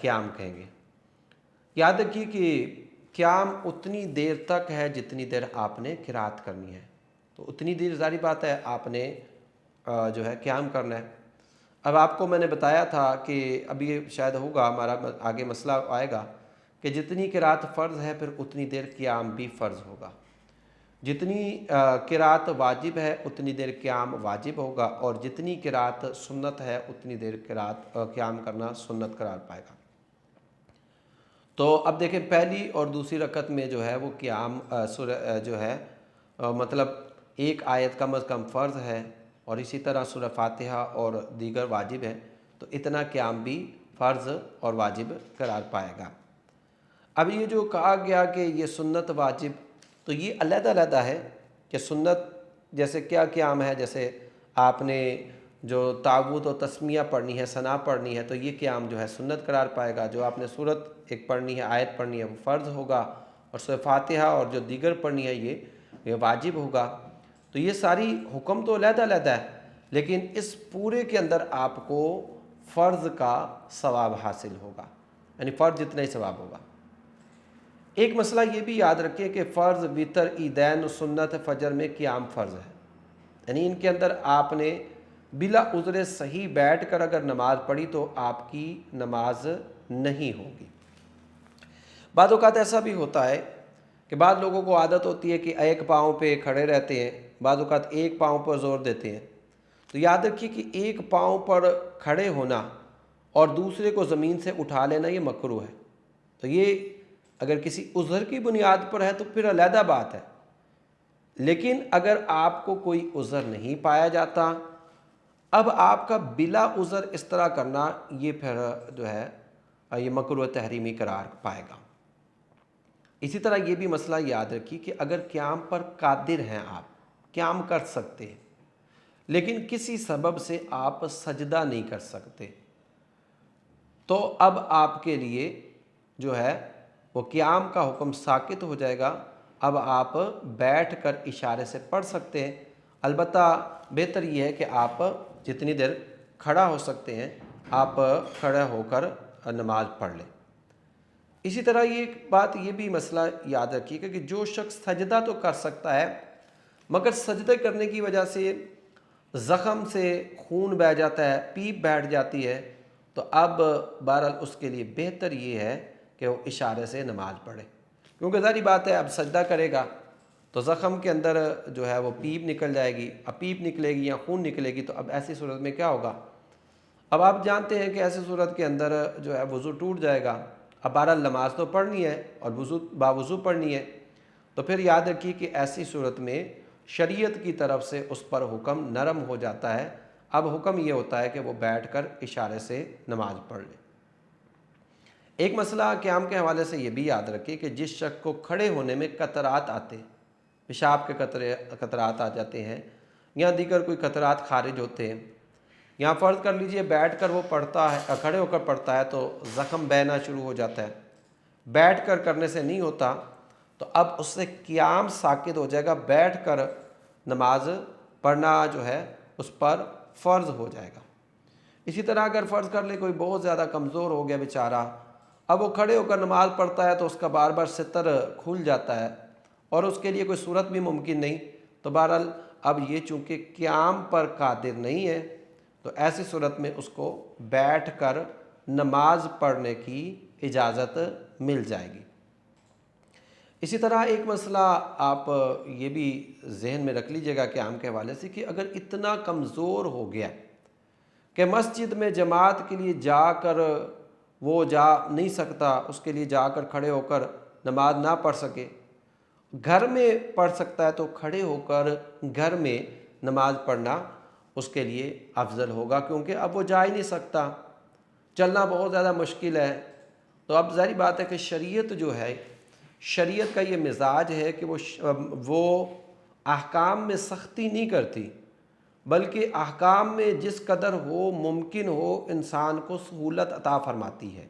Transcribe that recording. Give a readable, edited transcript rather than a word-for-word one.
قیام کہیں گے۔ یاد رکھیے کہ قیام اتنی دیر تک ہے جتنی دیر آپ نے قرات کرنی ہے، تو اتنی دیر ظاہری بات ہے آپ نے جو ہے قیام کرنا ہے۔ اب آپ کو میں نے بتایا تھا کہ ابھی شاید ہوگا ہمارا آگے مسئلہ آئے گا کہ جتنی قرات فرض ہے پھر اتنی دیر قیام بھی فرض ہوگا، جتنی قرات واجب ہے اتنی دیر قیام واجب ہوگا، اور جتنی قرات سنت ہے اتنی دیر قیام کرنا سنت قرار پائے گا۔ تو اب دیکھیں پہلی اور دوسری رکعت میں جو ہے وہ قیام جو ہے مطلب ایک آیت کم از کم فرض ہے، اور اسی طرح سورہ فاتحہ اور دیگر واجب ہے، تو اتنا قیام بھی فرض اور واجب قرار پائے گا۔ اب یہ جو کہا گیا کہ یہ سنت واجب، تو یہ علیحدہ علیحدہ ہے کہ سنت جیسے کیا قیام ہے، جیسے آپ نے جو تعوذ و تسمیہ پڑھنی ہے، ثنا پڑھنی ہے، تو یہ قیام جو ہے سنت قرار پائے گا۔ جو آپ نے سورت ایک پڑھنی ہے، آیت پڑھنی ہے، وہ فرض ہوگا، اور سورہ فاتحہ اور جو دیگر پڑھنی ہے یہ واجب ہوگا۔ تو یہ ساری حکم تو علیحدہ علیحدہ ہے، لیکن اس پورے کے اندر آپ کو فرض کا ثواب حاصل ہوگا، یعنی فرض جتنا ہی ثواب ہوگا۔ ایک مسئلہ یہ بھی یاد رکھیں کہ فرض، وتر، عیدین و سنت فجر میں قیام فرض ہے، یعنی ان کے اندر آپ نے بلا عذر صحیح بیٹھ کر اگر نماز پڑھی تو آپ کی نماز نہیں ہوگی۔ بعض اوقات ایسا بھی ہوتا ہے کہ بعض لوگوں کو عادت ہوتی ہے کہ ایک پاؤں پہ کھڑے رہتے ہیں، بعض اوقات ایک پاؤں پر زور دیتے ہیں، تو یاد رکھیے کہ ایک پاؤں پر کھڑے ہونا اور دوسرے کو زمین سے اٹھا لینا یہ مکروہ ہے۔ تو یہ اگر کسی عذر کی بنیاد پر ہے تو پھر علیحدہ بات ہے، لیکن اگر آپ کو کوئی عذر نہیں پایا جاتا، اب آپ کا بلا عذر اس طرح کرنا یہ پھر جو ہے یہ مکروہ تحریمی قرار پائے گا۔ اسی طرح یہ بھی مسئلہ یاد رکھیے کہ اگر قیام پر قادر ہیں، آپ قیام کر سکتے ہیں، لیکن کسی سبب سے آپ سجدہ نہیں کر سکتے، تو اب آپ کے لیے جو ہے وہ قیام کا حکم ساقط ہو جائے گا۔ اب آپ بیٹھ کر اشارے سے پڑھ سکتے ہیں، البتہ بہتر یہ ہے کہ آپ جتنی دیر کھڑا ہو سکتے ہیں آپ کھڑا ہو کر نماز پڑھ لیں۔ اسی طرح یہ بات یہ بھی مسئلہ یاد رکھیے کہ جو شخص سجدہ تو کر سکتا ہے مگر سجدہ کرنے کی وجہ سے زخم سے خون بہہ جاتا ہے، پیپ بیٹھ جاتی ہے، تو اب بہرحال اس کے لیے بہتر یہ ہے کہ وہ اشارے سے نماز پڑھے، کیونکہ ظاہری بات ہے اب سجدہ کرے گا تو زخم کے اندر جو ہے وہ پیپ نکل جائے گی، اب پیپ نکلے گی یا خون نکلے گی، تو اب ایسی صورت میں کیا ہوگا؟ اب آپ جانتے ہیں کہ ایسی صورت کے اندر جو ہے وضو ٹوٹ جائے گا۔ اب بہرحال نماز تو پڑھنی ہے اور باوضو پڑھنی ہے، تو پھر یاد رکھیے کہ ایسی صورت میں شریعت کی طرف سے اس پر حکم نرم ہو جاتا ہے۔ اب حکم یہ ہوتا ہے کہ وہ بیٹھ کر اشارے سے نماز پڑھ لے۔ ایک مسئلہ قیام کے حوالے سے یہ بھی یاد رکھیے کہ جس شخص کو کھڑے ہونے میں قطرات آتے ہیں، پیشاب کے قطرات آ جاتے ہیں یا دیگر کوئی قطرات خارج ہوتے ہیں، یا فرض کر لیجئے بیٹھ کر وہ پڑھتا ہے، کھڑے ہو کر پڑھتا ہے تو زخم بہنا شروع ہو جاتا ہے، بیٹھ کر کرنے سے نہیں ہوتا، تو اب اس سے قیام ساقط ہو جائے گا، بیٹھ کر نماز پڑھنا جو ہے اس پر فرض ہو جائے گا۔ اسی طرح اگر فرض کر لے کوئی بہت زیادہ کمزور ہو گیا بیچارہ، اب وہ کھڑے ہو کر نماز پڑھتا ہے تو اس کا بار بار ستر کھل جاتا ہے اور اس کے لیے کوئی صورت بھی ممکن نہیں، تو بہرحال اب یہ چونکہ قیام پر قادر نہیں ہے تو ایسی صورت میں اس کو بیٹھ کر نماز پڑھنے کی اجازت مل جائے گی۔ اسی طرح ایک مسئلہ آپ یہ بھی ذہن میں رکھ لیجئے گا قیام کے حوالے سے کہ اگر اتنا کمزور ہو گیا کہ مسجد میں جماعت کے لیے جا کر وہ جا نہیں سکتا، اس کے لیے جا کر کھڑے ہو کر نماز نہ پڑھ سکے، گھر میں پڑھ سکتا ہے تو کھڑے ہو کر گھر میں نماز پڑھنا اس کے لیے افضل ہوگا، کیونکہ اب وہ جا ہی نہیں سکتا، چلنا بہت زیادہ مشکل ہے۔ تو اب ظاہری بات ہے کہ شریعت جو ہے، شریعت کا یہ مزاج ہے کہ وہ احکام میں سختی نہیں کرتی، بلکہ احکام میں جس قدر ہو ممکن ہو انسان کو سہولت عطا فرماتی ہے۔